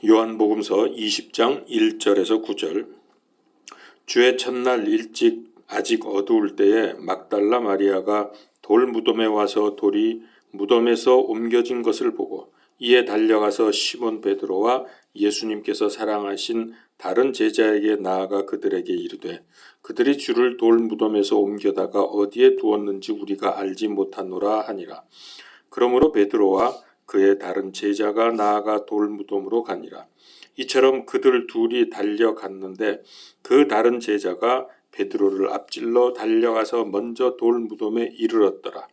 요한복음서 20장 1절에서 9절. 주의 첫날 일찍 아직 어두울 때에 막달라 마리아가 돌 무덤에 와서 돌이 무덤에서 옮겨진 것을 보고 이에 달려가서 시몬 베드로와 예수님께서 사랑하신 다른 제자에게 나아가 그들에게 이르되 그들이 주를 돌 무덤에서 옮겨다가 어디에 두었는지 우리가 알지 못하노라 하니라. 그러므로 베드로와 그의 다른 제자가 나아가 돌 무덤으로 가니라. 이처럼 그들 둘이 달려갔는데 그 다른 제자가 베드로를 앞질러 달려가서 먼저 돌 무덤에 이르렀더라.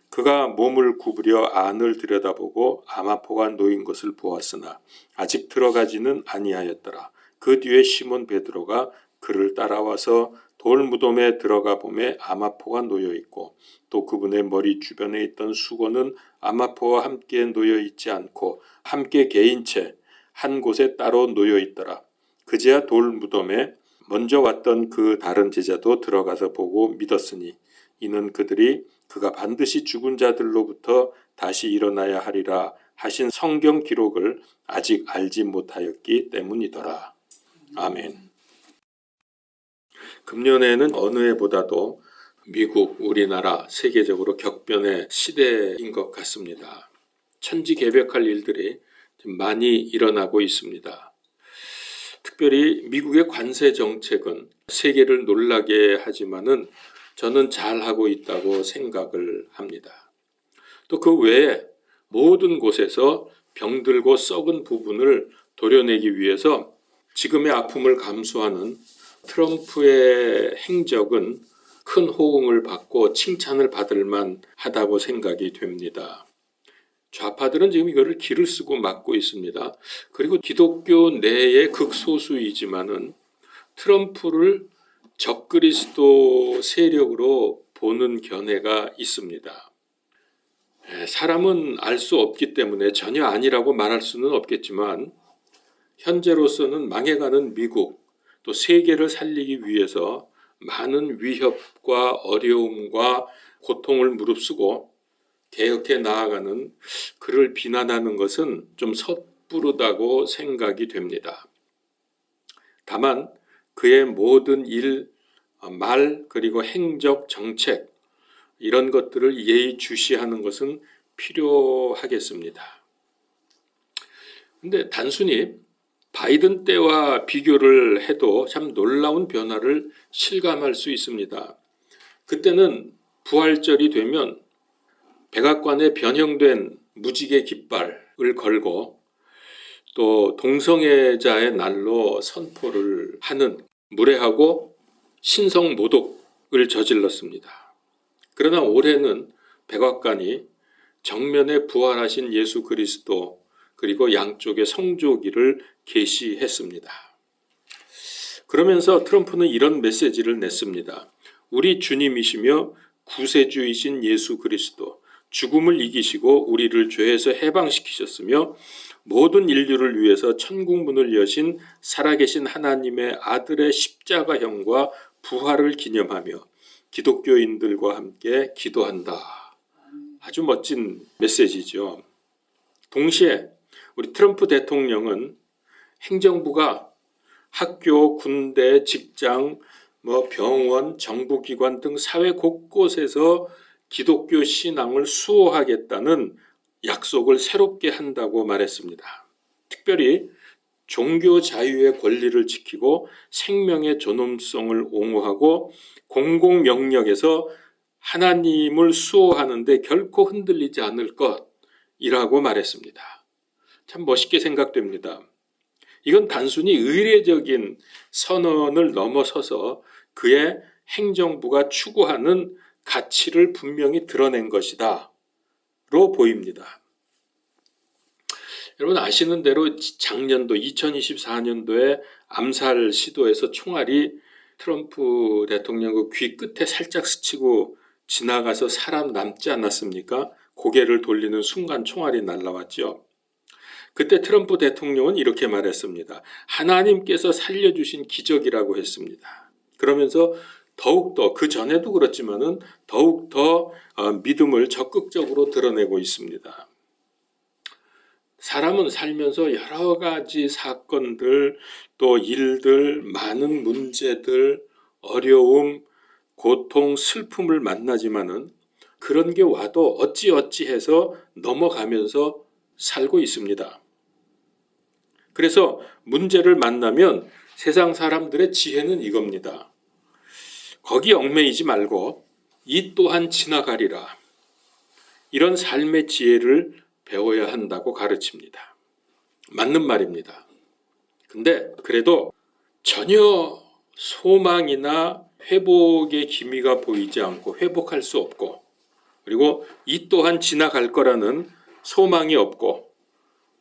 그가 몸을 구부려 안을 들여다보고 아마포가 놓인 것을 보았으나 아직 들어가지는 아니하였더라. 그 뒤에 시몬 베드로가 그를 따라와서 돌 무덤에 들어가 보매 아마포가 놓여 있고 또 그분의 머리 주변에 있던 수건은 아마포와 함께 놓여 있지 않고 함께 개인 채 한 곳에 따로 놓여 있더라. 그제야 돌 무덤에 먼저 왔던 그 다른 제자도 들어가서 보고 믿었으니 이는 그들이 그가 반드시 죽은 자들로부터 다시 일어나야 하리라 하신 성경 기록을 아직 알지 못하였기 때문이더라. 아멘. 금년에는 어느 해보다도 미국, 우리나라, 세계적으로 격변의 시대인 것 같습니다. 천지개벽할 일들이 많이 일어나고 있습니다. 특별히 미국의 관세 정책은 세계를 놀라게 하지만은 저는 잘하고 있다고 생각을 합니다. 또 그 외에 모든 곳에서 병들고 썩은 부분을 도려내기 위해서 지금의 아픔을 감수하는 트럼프의 행적은 큰 호응을 받고 칭찬을 받을 만하다고 생각이 됩니다. 좌파들은 지금 이거를 기를 쓰고 막고 있습니다. 그리고 기독교 내의 극소수이지만은 트럼프를 적그리스도 세력으로 보는 견해가 있습니다. 사람은 알 수 없기 때문에 전혀 아니라고 말할 수는 없겠지만 현재로서는 망해가는 미국 또 세계를 살리기 위해서 많은 위협과 어려움과 고통을 무릅쓰고 개혁해 나아가는 그를 비난하는 것은 좀 섣부르다고 생각이 됩니다. 다만 그의 모든 일, 말 그리고 행적, 정책 이런 것들을 예의주시하는 것은 필요하겠습니다. 근데 단순히 바이든 때와 비교를 해도 참 놀라운 변화를 실감할 수 있습니다. 그때는 부활절이 되면 백악관에 변형된 무지개 깃발을 걸고 또 동성애자의 날로 선포를 하는 무례하고 신성모독을 저질렀습니다. 그러나 올해는 백악관이 정면에 부활하신 예수 그리스도 그리고 양쪽의 성조기를 계시했습니다. 그러면서 트럼프는 이런 메시지를 냈습니다. 우리 주님이시며 구세주이신 예수 그리스도 죽음을 이기시고 우리를 죄에서 해방시키셨으며 모든 인류를 위해서 천국문을 여신 살아계신 하나님의 아들의 십자가형과 부활을 기념하며 기독교인들과 함께 기도한다. 아주 멋진 메시지죠. 동시에 우리 트럼프 대통령은 행정부가 학교, 군대, 직장, 병원, 정부기관 등 사회 곳곳에서 기독교 신앙을 수호하겠다는 약속을 새롭게 한다고 말했습니다. 특별히 종교 자유의 권리를 지키고 생명의 존엄성을 옹호하고 공공 영역에서 하나님을 수호하는 데 결코 흔들리지 않을 것이라고 말했습니다. 참 멋있게 생각됩니다. 이건 단순히 의례적인 선언을 넘어서서 그의 행정부가 추구하는 가치를 분명히 드러낸 것이다 로 보입니다. 여러분 아시는 대로 작년도 2024년도에 암살 시도에서 총알이 트럼프 대통령 그 귀 끝에 살짝 스치고 지나가서 사람 남지 않았습니까? 고개를 돌리는 순간 총알이 날아왔죠. 그때 트럼프 대통령은 이렇게 말했습니다. 하나님께서 살려주신 기적이라고 했습니다. 그러면서 더욱더 그 전에도 그렇지만은 더욱더 믿음을 적극적으로 드러내고 있습니다. 사람은 살면서 여러 가지 사건들, 또 일들, 많은 문제들, 어려움, 고통, 슬픔을 만나지만은 그런 게 와도 어찌어찌해서 넘어가면서 살고 있습니다. 그래서 문제를 만나면 세상 사람들의 지혜는 이겁니다. 거기 얽매이지 말고 이 또한 지나가리라. 이런 삶의 지혜를 배워야 한다고 가르칩니다. 맞는 말입니다. 근데 그래도 전혀 소망이나 회복의 기미가 보이지 않고 회복할 수 없고, 그리고 이 또한 지나갈 거라는 소망이 없고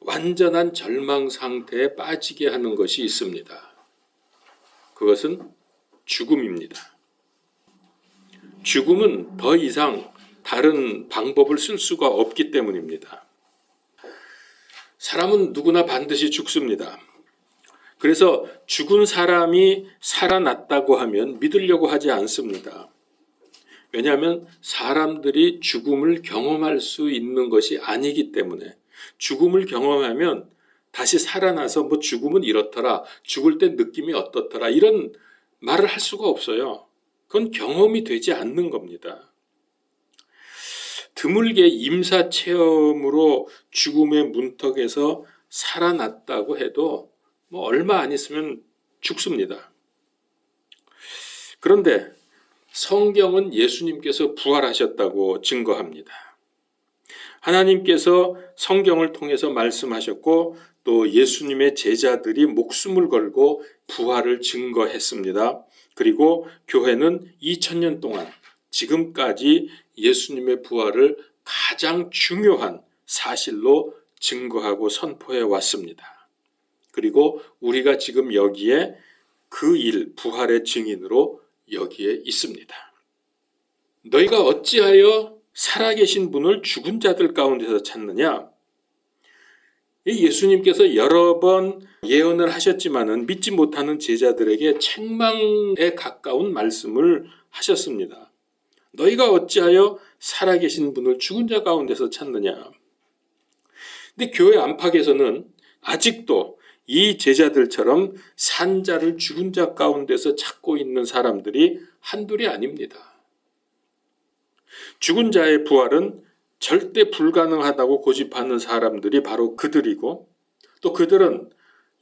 완전한 절망 상태에 빠지게 하는 것이 있습니다. 그것은 죽음입니다. 죽음은 더 이상 다른 방법을 쓸 수가 없기 때문입니다. 사람은 누구나 반드시 죽습니다. 그래서 죽은 사람이 살아났다고 하면 믿으려고 하지 않습니다. 왜냐하면 사람들이 죽음을 경험할 수 있는 것이 아니기 때문에, 죽음을 경험하면 다시 살아나서 뭐 죽음은 이렇더라, 죽을 때 느낌이 어떻더라, 이런 말을 할 수가 없어요. 그건 경험이 되지 않는 겁니다. 드물게 임사 체험으로 죽음의 문턱에서 살아났다고 해도 뭐 얼마 안 있으면 죽습니다. 그런데 성경은 예수님께서 부활하셨다고 증거합니다. 하나님께서 성경을 통해서 말씀하셨고 또 예수님의 제자들이 목숨을 걸고 부활을 증거했습니다. 그리고 교회는 2000년 동안 지금까지 예수님의 부활을 가장 중요한 사실로 증거하고 선포해 왔습니다. 그리고 우리가 지금 여기에 그 일, 부활의 증인으로 여기에 있습니다. 너희가 어찌하여 살아계신 분을 죽은 자들 가운데서 찾느냐? 예수님께서 여러 번 예언을 하셨지만은 믿지 못하는 제자들에게 책망에 가까운 말씀을 하셨습니다. 너희가 어찌하여 살아계신 분을 죽은 자 가운데서 찾느냐? 근데 교회 안팎에서는 아직도 이 제자들처럼 산 자를 죽은 자 가운데서 찾고 있는 사람들이 한둘이 아닙니다. 죽은 자의 부활은 절대 불가능하다고 고집하는 사람들이 바로 그들이고, 또 그들은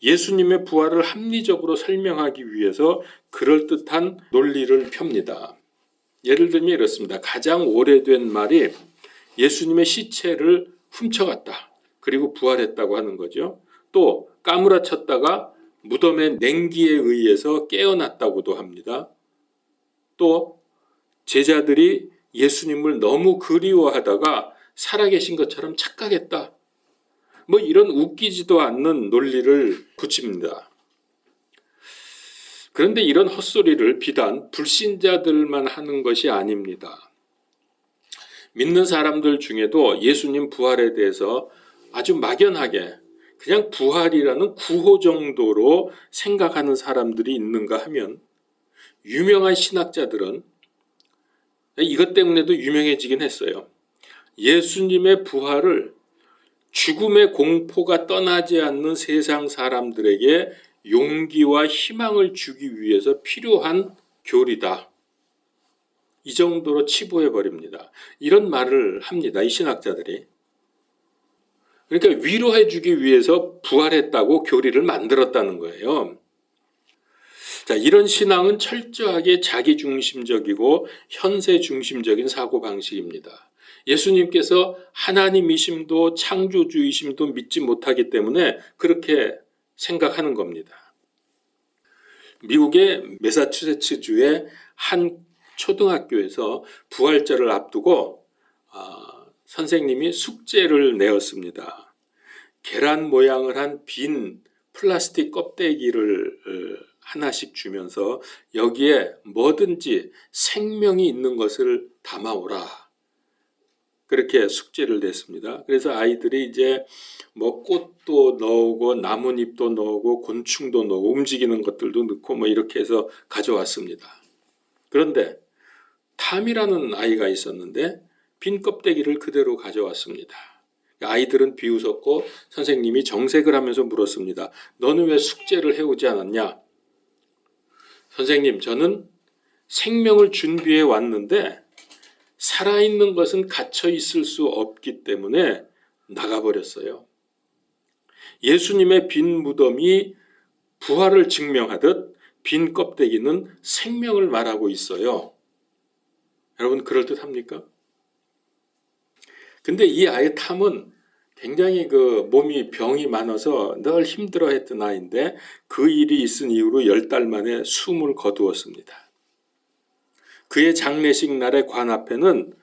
예수님의 부활을 합리적으로 설명하기 위해서 그럴듯한 논리를 펴니다. 예를 들면 이렇습니다. 가장 오래된 말이 예수님의 시체를 훔쳐갔다, 그리고 부활했다고 하는 거죠. 또 까무라쳤다가 무덤의 냉기에 의해서 깨어났다고도 합니다. 또 제자들이 예수님을 너무 그리워하다가 살아계신 것처럼 착각했다, 뭐 이런 웃기지도 않는 논리를 붙입니다. 그런데 이런 헛소리를 비단 불신자들만 하는 것이 아닙니다. 믿는 사람들 중에도 예수님 부활에 대해서 아주 막연하게 그냥 부활이라는 구호 정도로 생각하는 사람들이 있는가 하면, 유명한 신학자들은 이것 때문에도 유명해지긴 했어요. 예수님의 부활을 죽음의 공포가 떠나지 않는 세상 사람들에게 용기와 희망을 주기 위해서 필요한 교리다, 이 정도로 치부해버립니다. 이런 말을 합니다, 이 신학자들이. 그러니까 위로해주기 위해서 부활했다고 교리를 만들었다는 거예요. 자, 이런 신앙은 철저하게 자기중심적이고 현세중심적인 사고방식입니다. 예수님께서 하나님이심도 창조주이심도 믿지 못하기 때문에 그렇게 생각하는 겁니다. 미국의 매사추세츠주의 한 초등학교에서 부활절을 앞두고 선생님이 숙제를 내었습니다. 계란 모양을 한 빈 플라스틱 껍데기를 하나씩 주면서 여기에 뭐든지 생명이 있는 것을 담아오라, 그렇게 숙제를 냈습니다. 그래서 아이들이 이제 뭐 꽃도 넣고 나뭇잎도 넣고 곤충도 넣고 움직이는 것들도 넣고 뭐 이렇게 해서 가져왔습니다. 그런데 탐이라는 아이가 있었는데 빈 껍데기를 그대로 가져왔습니다. 아이들은 비웃었고 선생님이 정색을 하면서 물었습니다. 너는 왜 숙제를 해오지 않았냐? 선생님, 저는 생명을 준비해 왔는데 살아있는 것은 갇혀 있을 수 없기 때문에 나가버렸어요. 예수님의 빈 무덤이 부활을 증명하듯 빈 껍데기는 생명을 말하고 있어요. 여러분 그럴듯합니까? 근데 이 아이 탐은 굉장히 몸이 병이 많아서 늘 힘들어했던 아이인데 그 일이 있은 이후로 10달 만에 숨을 거두었습니다. 그의 장례식 날의 관 앞에는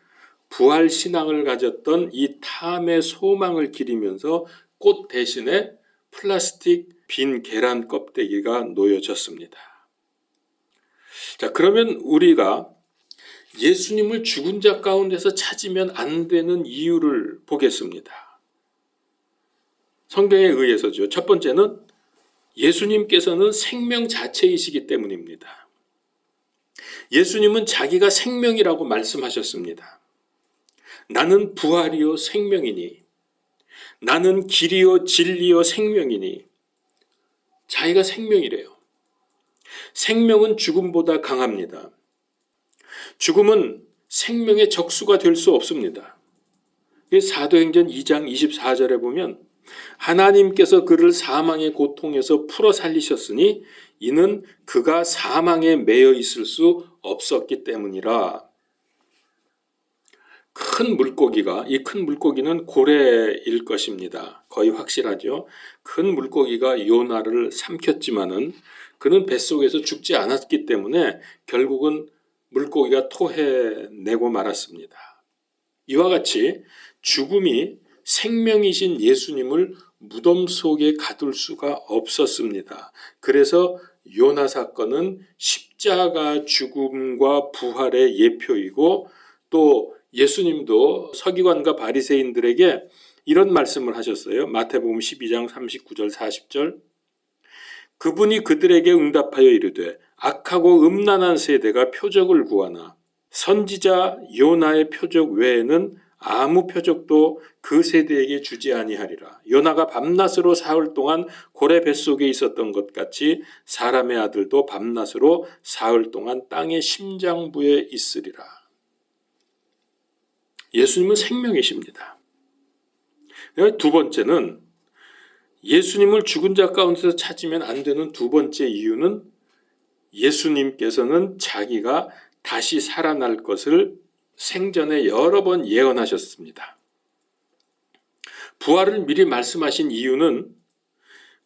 부활 신앙을 가졌던 이 탐의 소망을 기리면서 꽃 대신에 플라스틱 빈 계란 껍데기가 놓여졌습니다. 자, 그러면 우리가 예수님을 죽은 자 가운데서 찾으면 안 되는 이유를 보겠습니다. 성경에 의해서죠. 첫 번째는 예수님께서는 생명 자체이시기 때문입니다. 예수님은 자기가 생명이라고 말씀하셨습니다. 나는 부활이요 생명이니, 나는 길이요 진리요 생명이니, 자기가 생명이래요. 생명은 죽음보다 강합니다. 죽음은 생명의 적수가 될 수 없습니다. 사도행전 2장 24절에 보면 하나님께서 그를 사망의 고통에서 풀어 살리셨으니 이는 그가 사망에 매여 있을 수 없었기 때문이라. 큰 물고기가, 이 큰 물고기는 고래일 것입니다. 거의 확실하죠. 큰 물고기가 요나를 삼켰지만은 그는 뱃속에서 죽지 않았기 때문에 결국은 물고기가 토해내고 말았습니다. 이와 같이 죽음이 생명이신 예수님을 무덤 속에 가둘 수가 없었습니다. 그래서 요나 사건은 십자가 죽음과 부활의 예표이고 또 예수님도 서기관과 바리새인들에게 이런 말씀을 하셨어요. 마태복음 12장 39절 40절 그분이 그들에게 응답하여 이르되 악하고 음란한 세대가 표적을 구하나 선지자 요나의 표적 외에는 아무 표적도 그 세대에게 주지 아니하리라. 요나가 밤낮으로 사흘 동안 고래 뱃속에 있었던 것 같이 사람의 아들도 밤낮으로 사흘 동안 땅의 심장부에 있으리라. 예수님은 생명이십니다. 두 번째는 예수님을 죽은 자 가운데서 찾으면 안 되는 두 번째 이유는 예수님께서는 자기가 다시 살아날 것을 생전에 여러 번 예언하셨습니다. 부활을 미리 말씀하신 이유는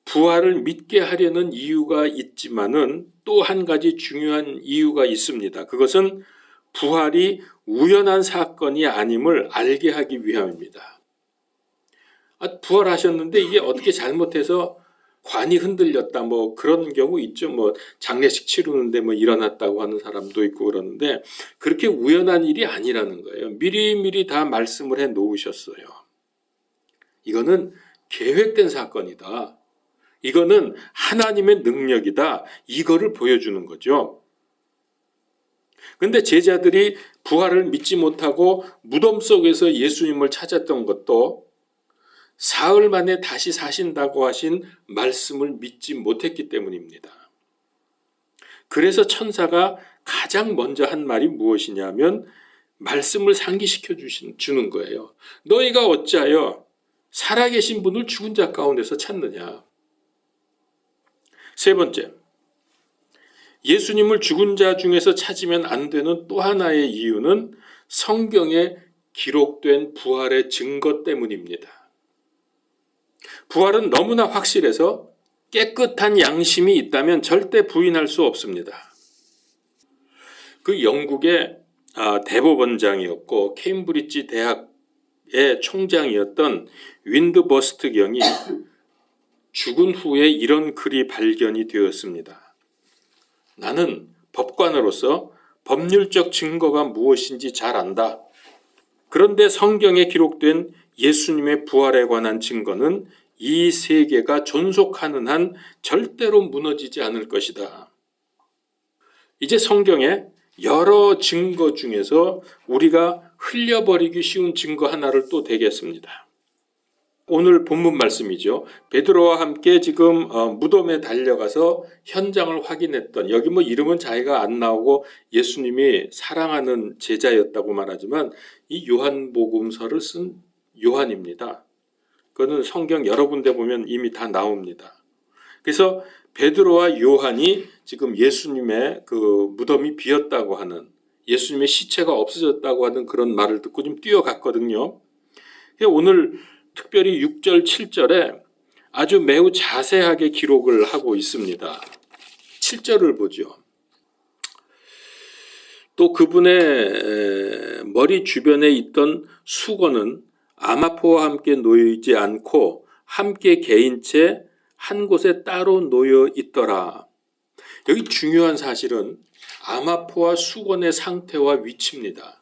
부활을 믿게 하려는 이유가 있지만은 또 한 가지 중요한 이유가 있습니다. 그것은 부활이 우연한 사건이 아님을 알게 하기 위함입니다. 부활하셨는데 이게 어떻게 잘못해서 관이 흔들렸다 그런 경우 있죠. 장례식 치르는데 일어났다고 하는 사람도 있고 그러는데 그렇게 우연한 일이 아니라는 거예요. 미리미리 다 말씀을 해 놓으셨어요. 이거는 계획된 사건이다. 이거는 하나님의 능력이다. 이거를 보여주는 거죠. 근데 제자들이 부활을 믿지 못하고 무덤 속에서 예수님을 찾았던 것도 사흘 만에 다시 사신다고 하신 말씀을 믿지 못했기 때문입니다. 그래서 천사가 가장 먼저 한 말이 무엇이냐면 말씀을 상기시켜 주는 거예요. 너희가 어찌하여 살아계신 분을 죽은 자 가운데서 찾느냐. 세 번째, 예수님을 죽은 자 중에서 찾으면 안 되는 또 하나의 이유는 성경에 기록된 부활의 증거 때문입니다. 부활은 너무나 확실해서 깨끗한 양심이 있다면 절대 부인할 수 없습니다. 그 영국의 대법원장이었고 케임브리지 대학의 총장이었던 윈드버스트 경이 죽은 후에 이런 글이 발견이 되었습니다. 나는 법관으로서 법률적 증거가 무엇인지 잘 안다. 그런데 성경에 기록된 예수님의 부활에 관한 증거는 이 세계가 존속하는 한 절대로 무너지지 않을 것이다. 이제 성경의 여러 증거 중에서 우리가 흘려버리기 쉬운 증거 하나를 또 대겠습니다. 오늘 본문 말씀이죠. 베드로와 함께 지금 무덤에 달려가서 현장을 확인했던, 여기 뭐 이름은 자기가 안 나오고 예수님이 사랑하는 제자였다고 말하지만 이 요한복음서를 쓴 요한입니다. 그거는 성경 여러 군데 보면 이미 다 나옵니다. 그래서 베드로와 요한이 지금 예수님의 그 무덤이 비었다고 하는, 예수님의 시체가 없어졌다고 하는 그런 말을 듣고 좀 뛰어갔거든요. 오늘 특별히 6절, 7절에 아주 매우 자세하게 기록을 하고 있습니다. 7절을 보죠. 또 그분의 머리 주변에 있던 수건은 아마포와 함께 놓이지 않고 함께 개인 채 한 곳에 따로 놓여 있더라. 여기 중요한 사실은 아마포와 수건의 상태와 위치입니다.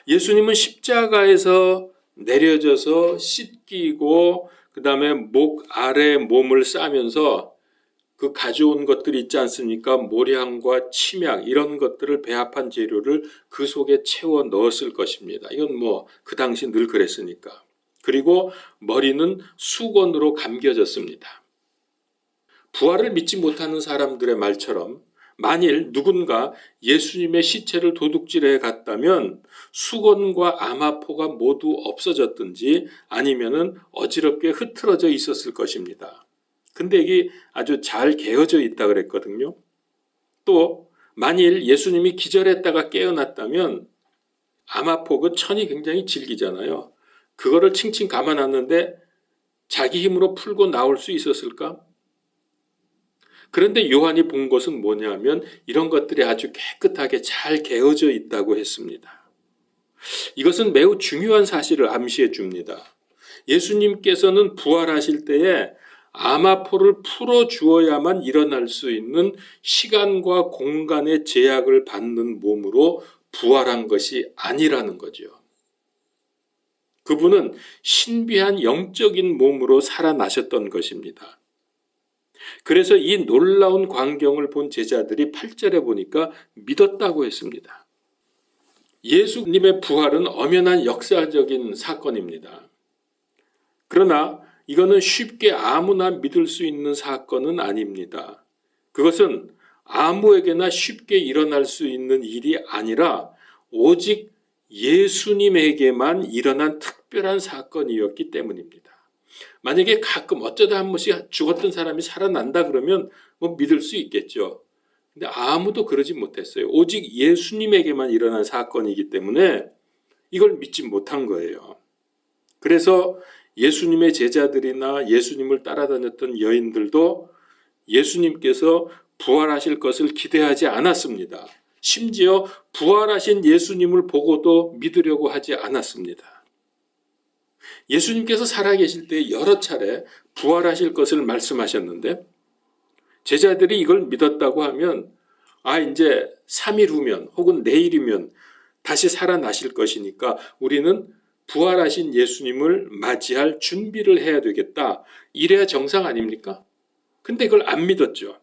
예수님은 십자가에서 내려져서 씻기고 그 다음에 목 아래 몸을 싸면서 그 가져온 것들이 있지 않습니까? 모량과 침약 이런 것들을 배합한 재료를 그 속에 채워 넣었을 것입니다. 이건 뭐 그 당시 늘 그랬으니까. 그리고 머리는 수건으로 감겨졌습니다. 부활을 믿지 못하는 사람들의 말처럼 만일 누군가 예수님의 시체를 도둑질해 갔다면 수건과 아마포가 모두 없어졌든지 아니면은 어지럽게 흐트러져 있었을 것입니다. 근데 이게 아주 잘 개어져 있다 그랬거든요. 또 만일 예수님이 기절했다가 깨어났다면 아마포 그 천이 굉장히 질기잖아요. 그거를 칭칭 감아놨는데 자기 힘으로 풀고 나올 수 있었을까? 그런데 요한이 본 것은 뭐냐면 이런 것들이 아주 깨끗하게 잘 개어져 있다고 했습니다. 이것은 매우 중요한 사실을 암시해 줍니다. 예수님께서는 부활하실 때에 아마포를 풀어 주어야만 일어날 수 있는 시간과 공간의 제약을 받는 몸으로 부활한 것이 아니라는 거죠. 그분은 신비한 영적인 몸으로 살아나셨던 것입니다. 그래서 이 놀라운 광경을 본 제자들이 8절에 보니까 믿었다고 했습니다. 예수님의 부활은 엄연한 역사적인 사건입니다. 그러나 이거는 쉽게 아무나 믿을 수 있는 사건은 아닙니다. 그것은 아무에게나 쉽게 일어날 수 있는 일이 아니라 오직 예수님에게만 일어난 특별한 사건이었기 때문입니다. 만약에 가끔 어쩌다 한 번씩 죽었던 사람이 살아난다 그러면 뭐 믿을 수 있겠죠. 근데 아무도 그러지 못했어요. 오직 예수님에게만 일어난 사건이기 때문에 이걸 믿지 못한 거예요. 그래서 예수님의 제자들이나 예수님을 따라다녔던 여인들도 예수님께서 부활하실 것을 기대하지 않았습니다. 심지어 부활하신 예수님을 보고도 믿으려고 하지 않았습니다. 예수님께서 살아계실 때 여러 차례 부활하실 것을 말씀하셨는데 제자들이 이걸 믿었다고 하면 이제 3일 후면 혹은 내일이면 다시 살아나실 것이니까 우리는 부활하신 예수님을 맞이할 준비를 해야 되겠다. 이래야 정상 아닙니까? 근데 그걸 안 믿었죠.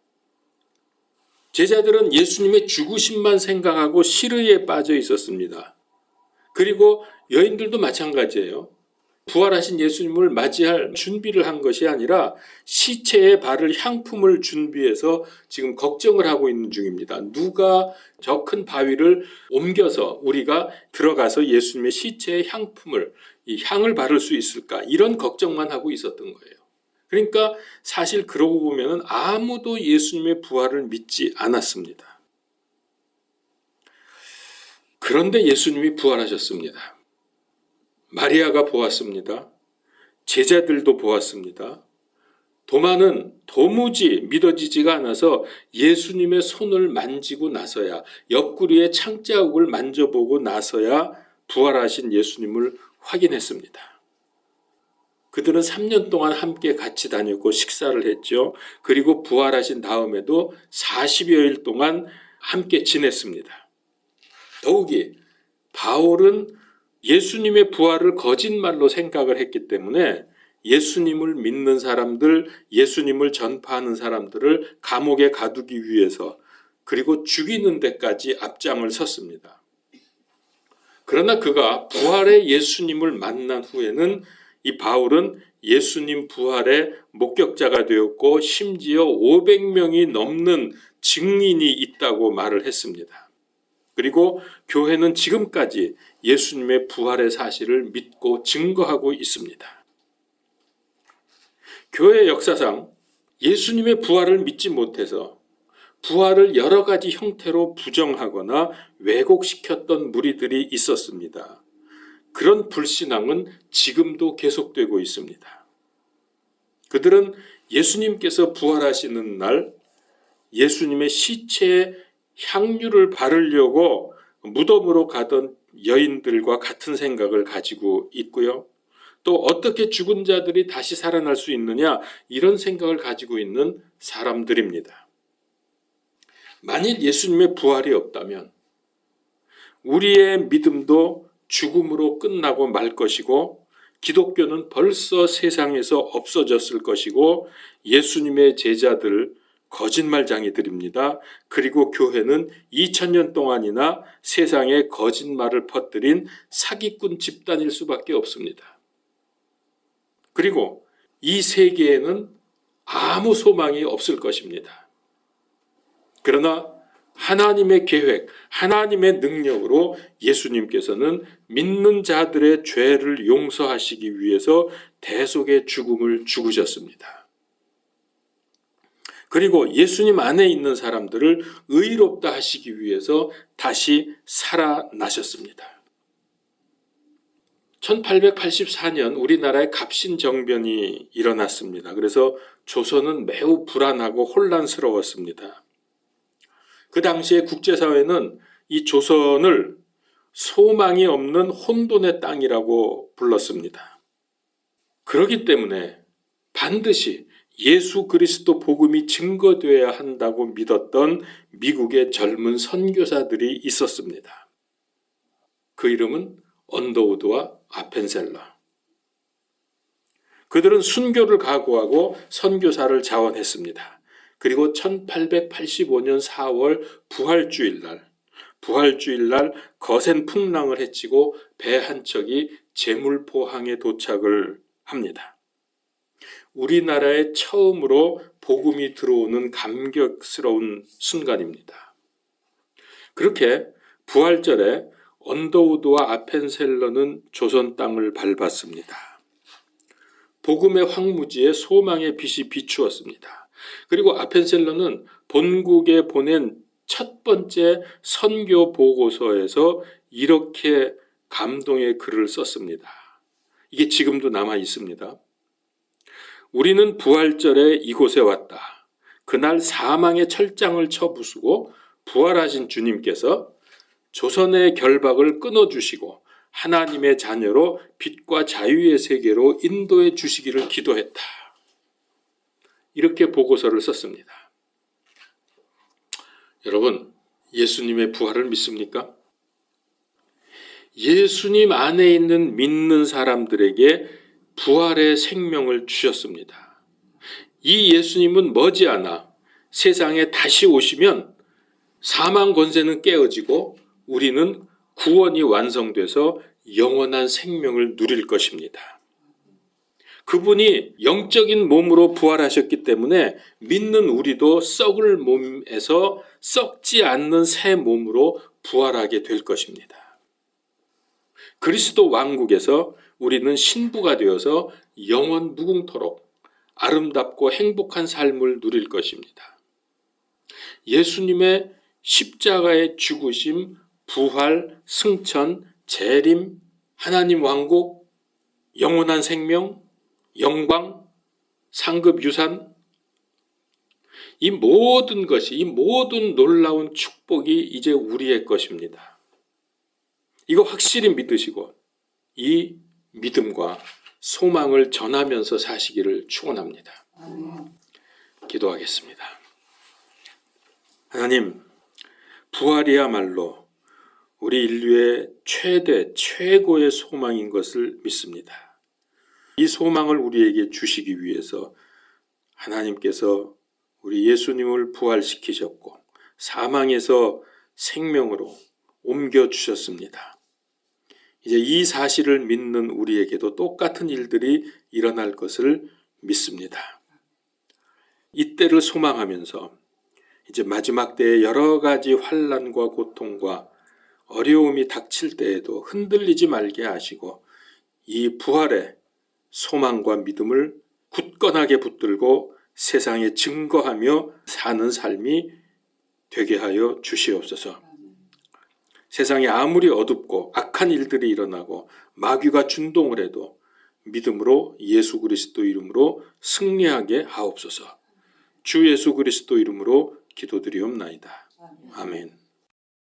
제자들은 예수님의 죽으심만 생각하고 시르에 빠져 있었습니다. 그리고 여인들도 마찬가지예요. 부활하신 예수님을 맞이할 준비를 한 것이 아니라 시체에 바를 향품을 준비해서 지금 걱정을 하고 있는 중입니다. 누가 저 큰 바위를 옮겨서 우리가 들어가서 예수님의 시체의 향품을, 이 향을 바를 수 있을까? 이런 걱정만 하고 있었던 거예요. 그러니까 사실 그러고 보면 아무도 예수님의 부활을 믿지 않았습니다. 그런데 예수님이 부활하셨습니다. 마리아가 보았습니다. 제자들도 보았습니다. 도마는 도무지 믿어지지가 않아서 예수님의 손을 만지고 나서야, 옆구리의 창자국을 만져보고 나서야 부활하신 예수님을 확인했습니다. 그들은 3년 동안 함께 같이 다녔고 식사를 했죠. 그리고 부활하신 다음에도 40여일 동안 함께 지냈습니다. 더욱이 바울은 예수님의 부활을 거짓말로 생각을 했기 때문에 예수님을 믿는 사람들, 예수님을 전파하는 사람들을 감옥에 가두기 위해서 그리고 죽이는 데까지 앞장을 섰습니다. 그러나 그가 부활의 예수님을 만난 후에는 이 바울은 예수님 부활의 목격자가 되었고 심지어 500명이 넘는 증인이 있다고 말을 했습니다. 그리고 교회는 지금까지 예수님의 부활의 사실을 믿고 증거하고 있습니다. 교회 역사상 예수님의 부활을 믿지 못해서 부활을 여러 가지 형태로 부정하거나 왜곡시켰던 무리들이 있었습니다. 그런 불신앙은 지금도 계속되고 있습니다. 그들은 예수님께서 부활하시는 날 예수님의 시체에 향유를 바르려고 무덤으로 가던 여인들과 같은 생각을 가지고 있고요. 또 어떻게 죽은 자들이 다시 살아날 수 있느냐, 이런 생각을 가지고 있는 사람들입니다. 만일 예수님의 부활이 없다면 우리의 믿음도 죽음으로 끝나고 말 것이고 기독교는 벌써 세상에서 없어졌을 것이고 예수님의 제자들 거짓말쟁이들입니다. 그리고 교회는 2000년 동안이나 세상에 거짓말을 퍼뜨린 사기꾼 집단일 수밖에 없습니다. 그리고 이 세계에는 아무 소망이 없을 것입니다. 그러나 하나님의 계획, 하나님의 능력으로 예수님께서는 믿는 자들의 죄를 용서하시기 위해서 대속의 죽음을 죽으셨습니다. 그리고 예수님 안에 있는 사람들을 의롭다 하시기 위해서 다시 살아나셨습니다. 1884년 우리나라에 갑신정변이 일어났습니다. 그래서 조선은 매우 불안하고 혼란스러웠습니다. 그 당시에 국제사회는 이 조선을 소망이 없는 혼돈의 땅이라고 불렀습니다. 그렇기 때문에 반드시 예수 그리스도 복음이 증거되어야 한다고 믿었던 미국의 젊은 선교사들이 있었습니다. 그 이름은 언더우드와 아펜셀러. 그들은 순교를 각오하고 선교사를 자원했습니다. 그리고 1885년 4월 부활주일날 거센 풍랑을 헤치고 배 한 척이 제물포항에 도착을 합니다. 우리나라에 처음으로 복음이 들어오는 감격스러운 순간입니다. 그렇게 부활절에 언더우드와 아펜셀러는 조선 땅을 밟았습니다. 복음의 황무지에 소망의 빛이 비추었습니다. 그리고 아펜셀러는 본국에 보낸 첫 번째 선교 보고서에서 이렇게 감동의 글을 썼습니다. 이게 지금도 남아 있습니다. 우리는 부활절에 이곳에 왔다. 그날 사망의 철장을 쳐부수고 부활하신 주님께서 조선의 결박을 끊어주시고 하나님의 자녀로 빛과 자유의 세계로 인도해 주시기를 기도했다. 이렇게 보고서를 썼습니다. 여러분, 예수님의 부활을 믿습니까? 예수님 안에 있는 믿는 사람들에게 부활의 생명을 주셨습니다. 이 예수님은 머지않아 세상에 다시 오시면 사망 권세는 깨어지고 우리는 구원이 완성돼서 영원한 생명을 누릴 것입니다. 그분이 영적인 몸으로 부활하셨기 때문에 믿는 우리도 썩을 몸에서 썩지 않는 새 몸으로 부활하게 될 것입니다. 그리스도 왕국에서 우리는 신부가 되어서 영원 무궁토록 아름답고 행복한 삶을 누릴 것입니다. 예수님의 십자가의 죽으심, 부활, 승천, 재림, 하나님 왕국, 영원한 생명, 영광, 상급 유산, 이 모든 것이, 이 모든 놀라운 축복이 이제 우리의 것입니다. 이거 확실히 믿으시고 이 믿음과 소망을 전하면서 사시기를 축원합니다. 기도하겠습니다. 하나님, 부활이야말로 우리 인류의 최고의 소망인 것을 믿습니다. 이 소망을 우리에게 주시기 위해서 하나님께서 우리 예수님을 부활시키셨고 사망에서 생명으로 옮겨주셨습니다. 이제 이 사실을 믿는 우리에게도 똑같은 일들이 일어날 것을 믿습니다. 이때를 소망하면서 이제 마지막 때에 여러 가지 환난과 고통과 어려움이 닥칠 때에도 흔들리지 말게 하시고 이 부활의 소망과 믿음을 굳건하게 붙들고 세상에 증거하며 사는 삶이 되게 하여 주시옵소서. 세상에 아무리 어둡고 악한 일들이 일어나고 마귀가 준동을 해도 믿음으로 예수 그리스도 이름으로 승리하게 하옵소서. 주 예수 그리스도 이름으로 기도드리옵나이다. 아멘.